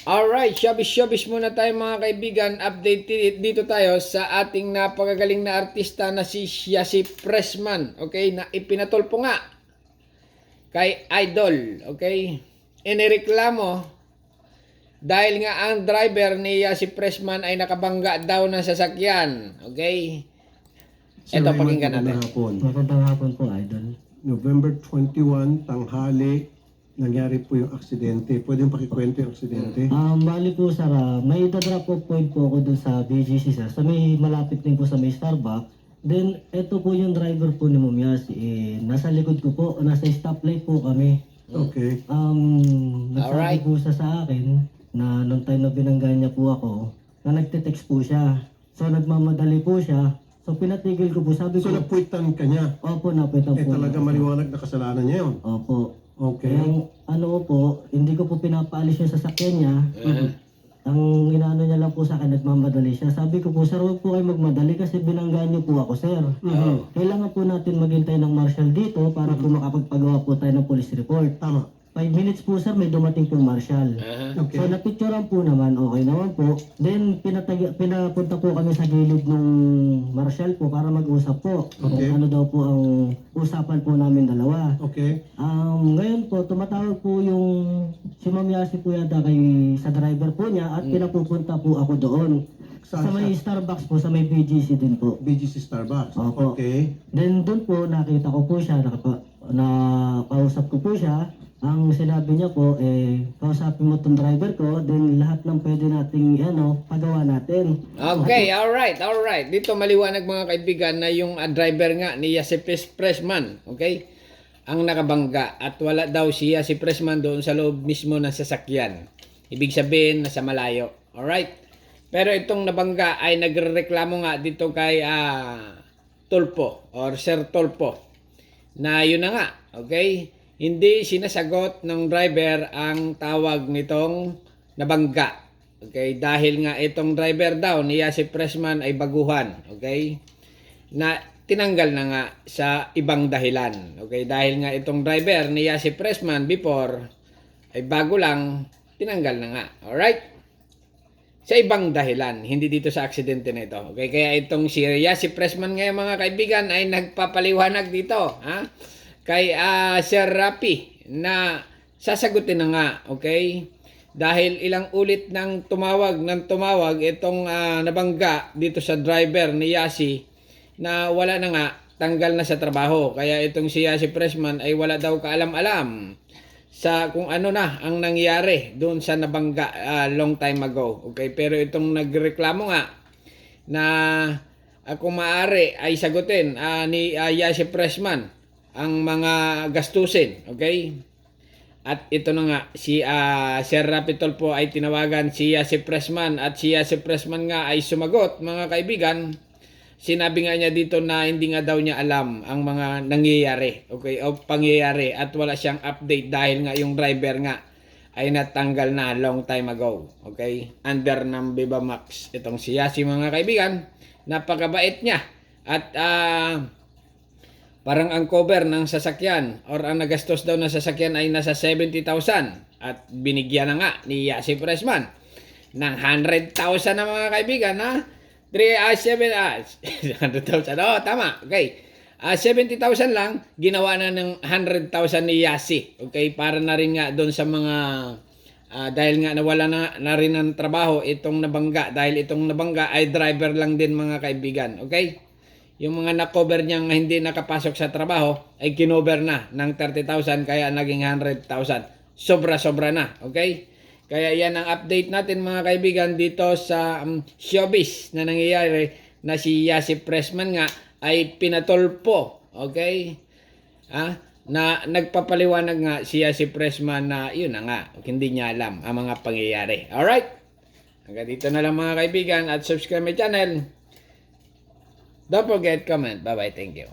Alright, showbiz muna tayo mga kaibigan. Update dito tayo sa ating napakagaling na artista na si Yasi Pressman. Okay, na ipinatulpo nga kay Idol. Okay, inireklamo dahil nga ang driver ni Yasi Pressman ay nakabangga daw ng sasakyan. Okay, ito pakinggan natin. Magandang hapon po, Idol. November 21, tanghali, nangyari po yung aksidente. Pwede yung pakikwento yung aksidente? Bali po, sir, may drop off point po ako dun sa BGC, sir. Sa may malapit din po sa may Starbucks. Then, ito po yung driver po ni Mumyas. Nasa likod ko po, nasa stoplight po kami. Okay. Nagsabi po siya sa akin na nung time na binangga niya po ako, na nagte-text po siya. So, nagmamadali po siya. So, pinatigil ko po. Sabi So, ko, napuitan ka niya? opo, napitan po. Talaga maliwanag na kasalanan niya yun? Opo. Okay. Yung ano po, hindi ko po pinapaalis yung sasakyan niya. Ang inaano niya lang po sa akin, nagmamadali siya. Sabi ko po, sir, huwag po kayo magmadali kasi binangga niyo po ako, sir. Kailangan po natin maghintay ng marshal dito para po makapagpagawa po tayo ng police report. Tama. 5 minutes po, sir, may dumating po marshal. Okay. So, napicturean po naman, okay naman po. Then, pinapunta po kami sa gilid ng marshal po para mag-usap po. Okay. Kung ano daw po ang usapan po namin dalawa. Okay. Ngayon po, tumatawag po yung si Ma'am Yasi po yata sa driver po niya at pinapupunta po ako doon. Sa may Starbucks po, sa may BGC din po. BGC Starbucks. Opo. Okay. Then doon po, nakita ko po siya, nakausap ko po siya. Ang sinabi niya po, kausapin mo itong driver ko, then lahat ng pwede nating pagawa natin. Okay, alright. Dito maliwanag mga kaibigan na yung driver nga ni Yasi Pressman, okay? Ang nakabangga at wala daw siya si Pressman doon sa loob mismo ng sasakyan. Ibig sabihin nasa malayo. Alright? Pero itong nabangga ay nagrereklamo nga dito kay Tulpo or Sir Tulpo na yun na nga, okay? Hindi sinasagot ng driver ang tawag nitong nabangga. Okay? Dahil nga itong driver daw ni Yasi Pressman ay baguhan. Okay? Na tinanggal na nga sa ibang dahilan. Okay? Dahil nga itong driver ni Yasi Pressman before ay bago lang, tinanggal na nga. Alright? Sa ibang dahilan, hindi dito sa aksidente na ito. Okay? Kaya itong si Yasi Pressman ngayon mga kaibigan ay nagpapaliwanag dito. Ha? Kay Sir Rapi na sasagutin na nga, okay? Dahil ilang ulit nang tumawag itong nabangga dito sa driver ni Yasi na wala na nga, tanggal na sa trabaho. Kaya itong si Yasi Pressman ay wala daw kaalam-alam sa kung ano na ang nangyari doon sa nabangga long time ago. Okay? Pero itong nagreklamo nga na kung maaari ay sagutin ni Yasi Pressman ang mga gastusin, okay? At ito na nga, si Sir Rapitol po ay tinawagan si Yasi Pressman at si Yasi Pressman nga ay sumagot, mga kaibigan. Sinabi nga niya dito na hindi nga daw niya alam ang mga nangyayari, okay? O pangyayari at wala siyang update dahil nga yung driver nga ay natanggal na long time ago, okay? Under ng Viva Max. Itong si Yasi, mga kaibigan, napakabait niya at parang ang cover ng sasakyan or ang nagastos daw ng sasakyan ay nasa 70,000 at binigyan na nga ni Yasi Pressman ng 100,000 na mga kaibigan na 100,000. Oh, tama. Okay. 70,000 lang, ginawa na ng 100,000 ni Yasi. Okay, para na rin nga doon sa mga dahil nga nawala na rin ng trabaho itong nabangga dahil itong nabangga ay driver lang din mga kaibigan. Okay? Yung mga na-cover niyang hindi nakapasok sa trabaho ay kinover na ng 30,000 kaya naging 100,000. Sobra-sobra na. Okay? Kaya yan ang update natin mga kaibigan dito sa showbiz na nangyayari na si Yasi Pressman nga ay pinatulpo. Okay? Na nagpapaliwanag nga si Yasi Pressman na yun na nga. Hindi niya alam ang mga pangyayari. Alright? Hanggang dito na lang mga kaibigan at subscribe my channel. Don't forget, comment. Bye-bye. Thank you.